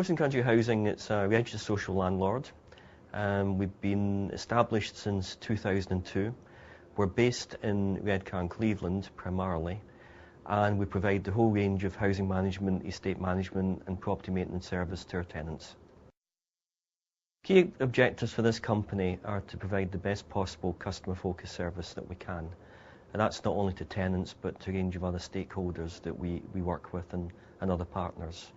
Coast & Country Housing, it's a registered social landlord. We've been established since 2002. We're based in Redcar and Cleveland primarily, and we provide the whole range of housing management, estate management and property maintenance service to our tenants. Key objectives for this company are to provide the best possible customer-focused service that we can. And that's not only to tenants, but to a range of other stakeholders that we work with and other partners.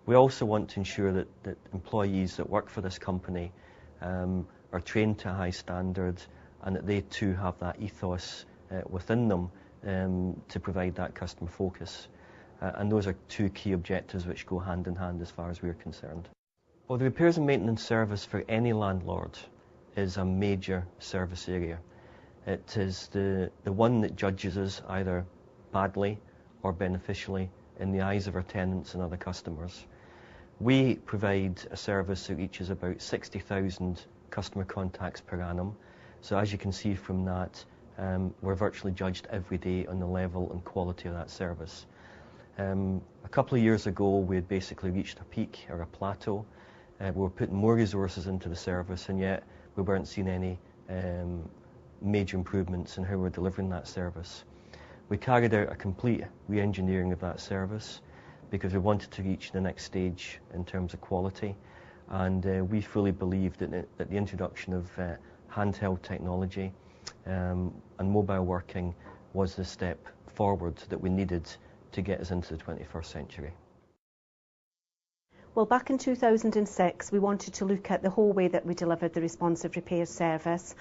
We also want to ensure that employees that work for this company are trained to a high standard, and that they too have that ethos within them to provide that customer focus. And those are two key objectives which go hand in hand as far as we're concerned. Well, the repairs and maintenance service for any landlord is a major service area. It is the one that judges us either badly or beneficially in the eyes of our tenants and other customers. We provide a service that reaches about 60,000 customer contacts per annum. So as you can see from that, we're virtually judged every day on the level and quality of that service. A couple of years ago, we had basically reached a peak or a plateau. We were putting more resources into the service, and yet we weren't seeing any major improvements in how we're delivering that service. We carried out a complete re-engineering of that service because we wanted to reach the next stage in terms of quality, and we fully believed that the introduction of handheld technology and mobile working was the step forward that we needed to get us into the 21st century. Well, back in 2006, we wanted to look at the whole way that we delivered the responsive repair service,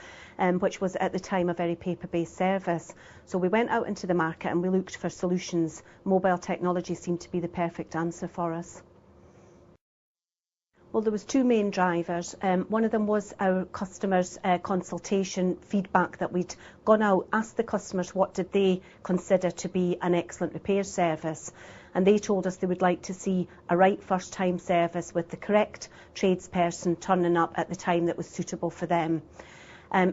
which was at the time a very paper-based service. So we went out into the market and we looked for solutions. Mobile technology seemed to be the perfect answer for us. Well, there was two main drivers. One of them was our customers' consultation feedback, that we'd gone out, asked the customers what did they consider to be an excellent repair service. And they told us they would like to see a right first time service with the correct tradesperson turning up at the time that was suitable for them.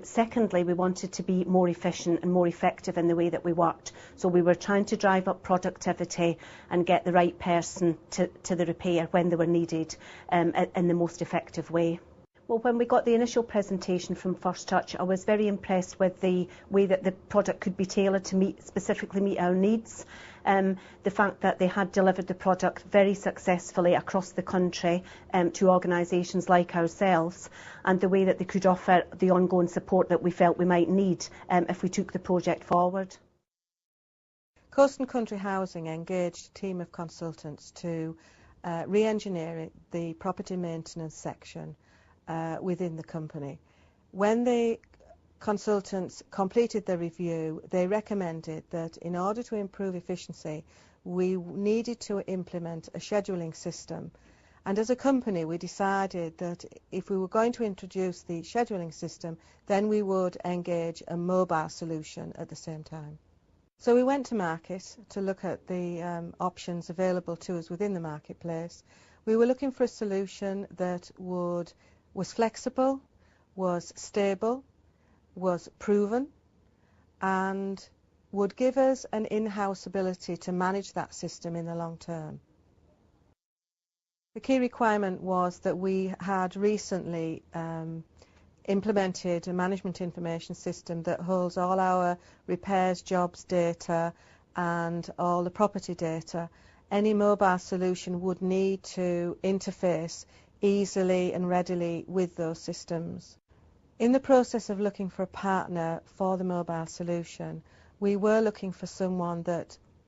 Secondly, we wanted to be more efficient and more effective in the way that we worked. So we were trying to drive up productivity and get the right person to the repair when they were needed in the most effective way. Well, when we got the initial presentation from First Touch, I was very impressed with the way that the product could be tailored to specifically meet our needs. The fact that they had delivered the product very successfully across the country to organisations like ourselves, and the way that they could offer the ongoing support that we felt we might need if we took the project forward. Coast & Country Housing engaged a team of consultants to re-engineer the property maintenance section within the company. When the consultants completed the review, they recommended that in order to improve efficiency, we needed to implement a scheduling system. And as a company, we decided that if we were going to introduce the scheduling system, then we would engage a mobile solution at the same time. So we went to market to look at the options available to us within the marketplace. We were looking for a solution that was flexible, was stable, was proven, and would give us an in-house ability to manage that system in the long term. The key requirement was that we had recently implemented a management information system that holds all our repairs, jobs data and all the property data. Any mobile solution would need to interface easily and readily with those systems. In the process of looking for a partner for the mobile solution, we were looking for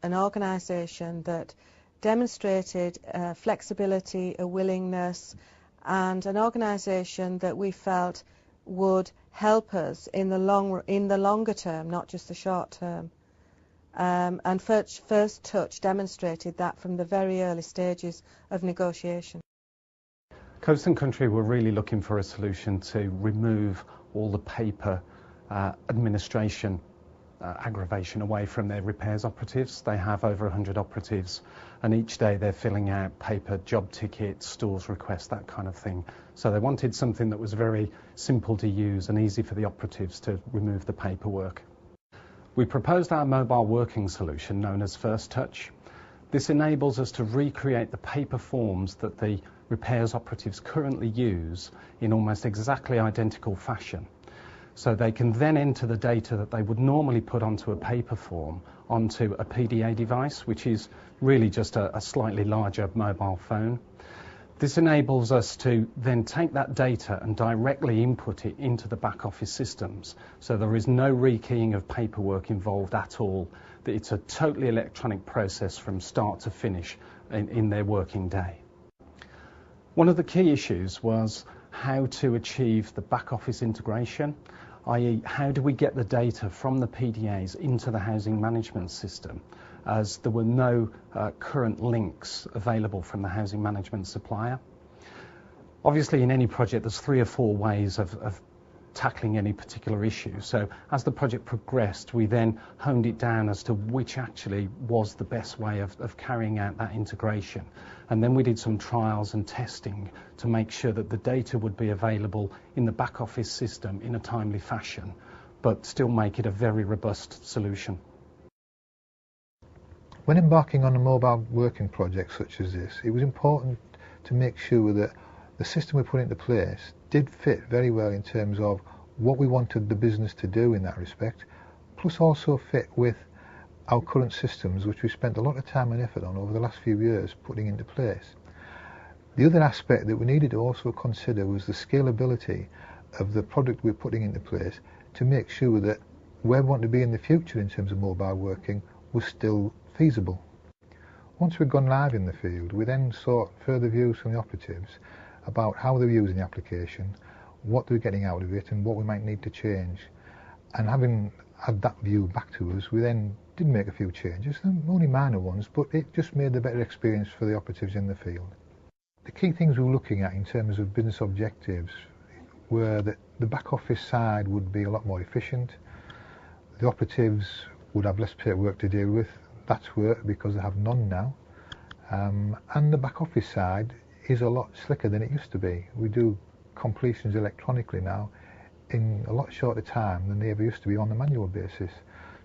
an organisation that demonstrated flexibility, a willingness, and an organisation that we felt would help us in the longer term, not just the short term. And First Touch demonstrated that from the very early stages of negotiation. Coast & Country were really looking for a solution to remove all the paper administration aggravation away from their repairs operatives. They have over 100 operatives, and each day they're filling out paper job tickets, stores requests, that kind of thing. So they wanted something that was very simple to use and easy for the operatives to remove the paperwork. We proposed our mobile working solution known as First Touch. This enables us to recreate the paper forms that the repairs operatives currently use in almost exactly identical fashion. So they can then enter the data that they would normally put onto a paper form onto a PDA device, which is really just a slightly larger mobile phone. This enables us to then take that data and directly input it into the back office systems. So there is no rekeying of paperwork involved at all. It's a totally electronic process from start to finish in their working day. One of the key issues was how to achieve the back office integration, i.e. how do we get the data from the PDAs into the housing management system, as there were no current links available from the housing management supplier. Obviously in any project there's 3 or 4 ways of tackling any particular issue. So as the project progressed, we then honed it down as to which actually was the best way of carrying out that integration. And then we did some trials and testing to make sure that the data would be available in the back office system in a timely fashion, but still make it a very robust solution. When embarking on a mobile working project such as this, it was important to make sure that the system we put into place did fit very well in terms of what we wanted the business to do in that respect, plus also fit with our current systems, which we spent a lot of time and effort on over the last few years putting into place. The other aspect that we needed to also consider was the scalability of the product we're putting into place to make sure that where we want to be in the future in terms of mobile working was still feasible. Once we'd gone live in the field, we then sought further views from the operatives about how they were using the application, what they were getting out of it, and what we might need to change. And having had that view back to us, we then did make a few changes, only minor ones, but it just made a better experience for the operatives in the field. The key things we were looking at in terms of business objectives were that the back office side would be a lot more efficient, the operatives would have less paperwork to deal with, that's work because they have none now, and the back office side is a lot slicker than it used to be. We do completions electronically now in a lot shorter time than they ever used to be on a manual basis.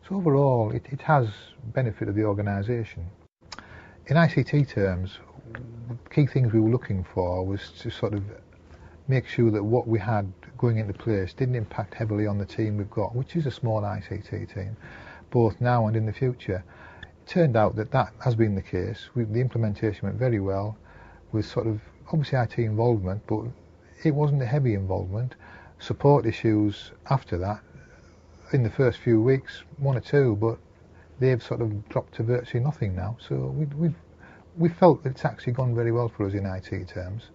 So overall it has benefited the organisation. In ICT terms, key things we were looking for was to sort of make sure that what we had going into place didn't impact heavily on the team we've got, which is a small ICT team, both now and in the future. It turned out that that has been the case. The implementation went very well, with sort of obviously IT involvement, but it wasn't a heavy involvement. Support issues after that, in the first few weeks, 1 or 2, but they've sort of dropped to virtually nothing now. So we felt that it's actually gone very well for us in IT terms.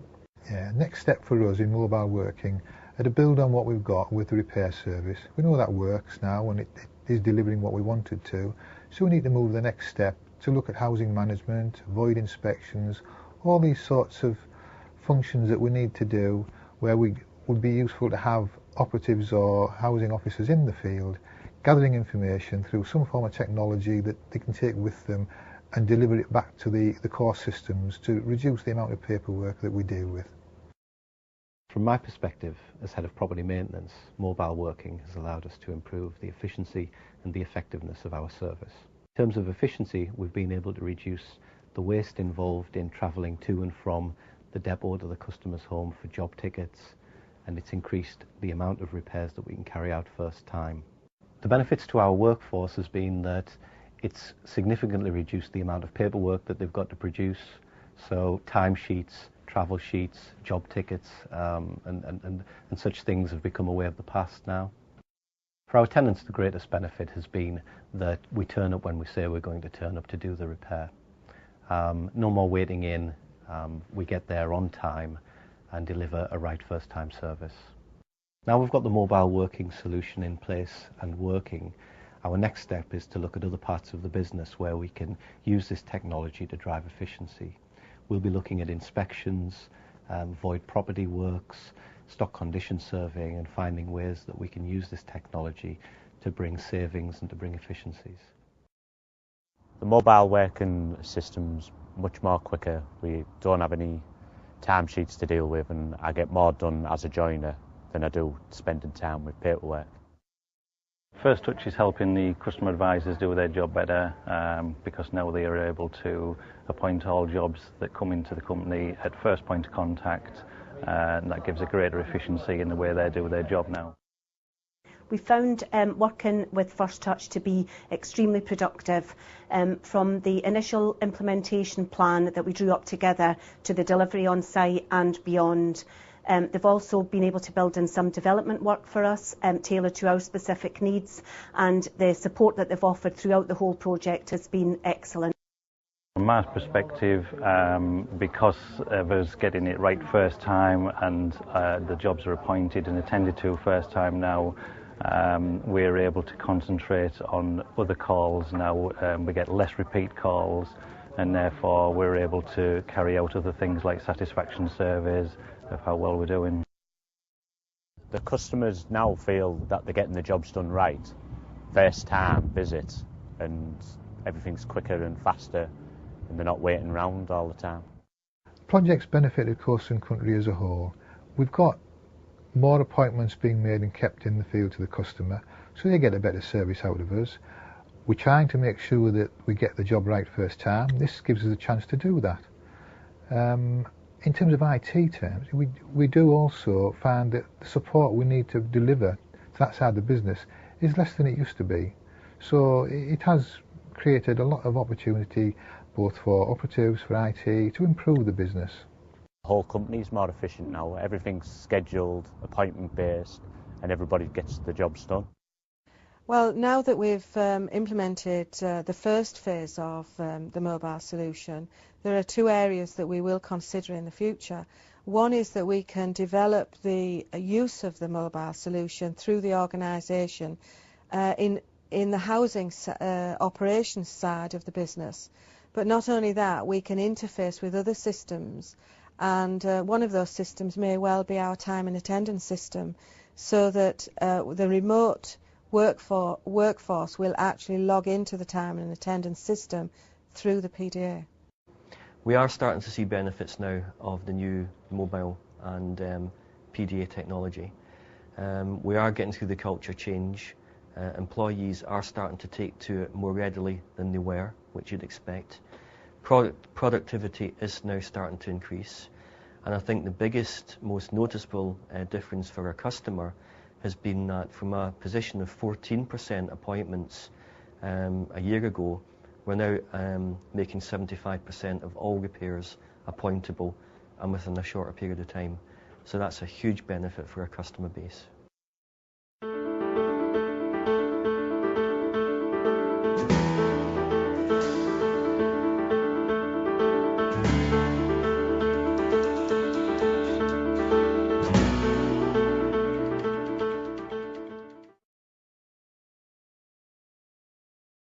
Yeah, next step for us in mobile working are to build on what we've got with the repair service. We know that works now and it is delivering what we wanted to, so we need to move the next step to look at housing management, void inspections, all these sorts of functions that we need to do where we would be useful to have operatives or housing officers in the field gathering information through some form of technology that they can take with them and deliver it back to the core systems to reduce the amount of paperwork that we deal with. From my perspective as head of property maintenance, mobile working has allowed us to improve the efficiency and the effectiveness of our service. In terms of efficiency, we've been able to reduce the waste involved in travelling to and from the depot to the customer's home for job tickets, and it's increased the amount of repairs that we can carry out first time. The benefits to our workforce has been that it's significantly reduced the amount of paperwork that they've got to produce, so timesheets, travel sheets, job tickets, and such things have become a way of the past now. For our tenants, the greatest benefit has been that we turn up when we say we're going to turn up to do the repair. No more waiting in, we get there on time and deliver a right first time service. Now we've got the mobile working solution in place and working, our next step is to look at other parts of the business where we can use this technology to drive efficiency. We'll be looking at inspections, void property works, stock condition surveying, and finding ways that we can use this technology to bring savings and to bring efficiencies. The mobile working system's much more quicker. We don't have any timesheets to deal with, and I get more done as a joiner than I do spending time with paperwork. First Touch is helping the customer advisors do their job better because now they are able to appoint all jobs that come into the company at first point of contact, and that gives a greater efficiency in the way they do their job now. We found working with First Touch to be extremely productive, from the initial implementation plan that we drew up together to the delivery on site and beyond. They've also been able to build in some development work for us, tailored to our specific needs, and the support that they've offered throughout the whole project has been excellent. From my perspective, because of us getting it right first time and the jobs are appointed and attended to first time now, we're able to concentrate on other calls now. We get less repeat calls, and therefore we're able to carry out other things like satisfaction surveys of how well we're doing. The customers now feel that they're getting the jobs done right, first time visit, and everything's quicker and faster, and they're not waiting around all the time. Projects benefited Coast & Country as a whole. We've got more appointments being made and kept in the field to the customer, so they get a better service out of us. We're trying to make sure that we get the job right first time. This gives us a chance to do that. In terms of IT terms, we do also find that the support we need to deliver to that side of the business is less than it used to be. So it has created a lot of opportunity both for operatives, for IT, to improve the business. The whole company's more efficient now. Everything's scheduled, appointment based, and everybody gets the jobs done. Well, now that we've implemented the first phase of the mobile solution, there are two areas that we will consider in the future. One is that we can develop the use of the mobile solution through the organisation in the housing operations side of the business. But not only that, we can interface with other systems, and one of those systems may well be our time and attendance system, so that the remote workforce will actually log into the time and attendance system through the PDA. We are starting to see benefits now of the new mobile and PDA technology. We are getting through the culture change. Employees are starting to take to it more readily than they were, which you'd expect. Productivity is now starting to increase, and I think the biggest, most noticeable difference for our customer has been that from a position of 14% appointments a year ago, we're now making 75% of all repairs appointable and within a shorter period of time. So that's a huge benefit for our customer base.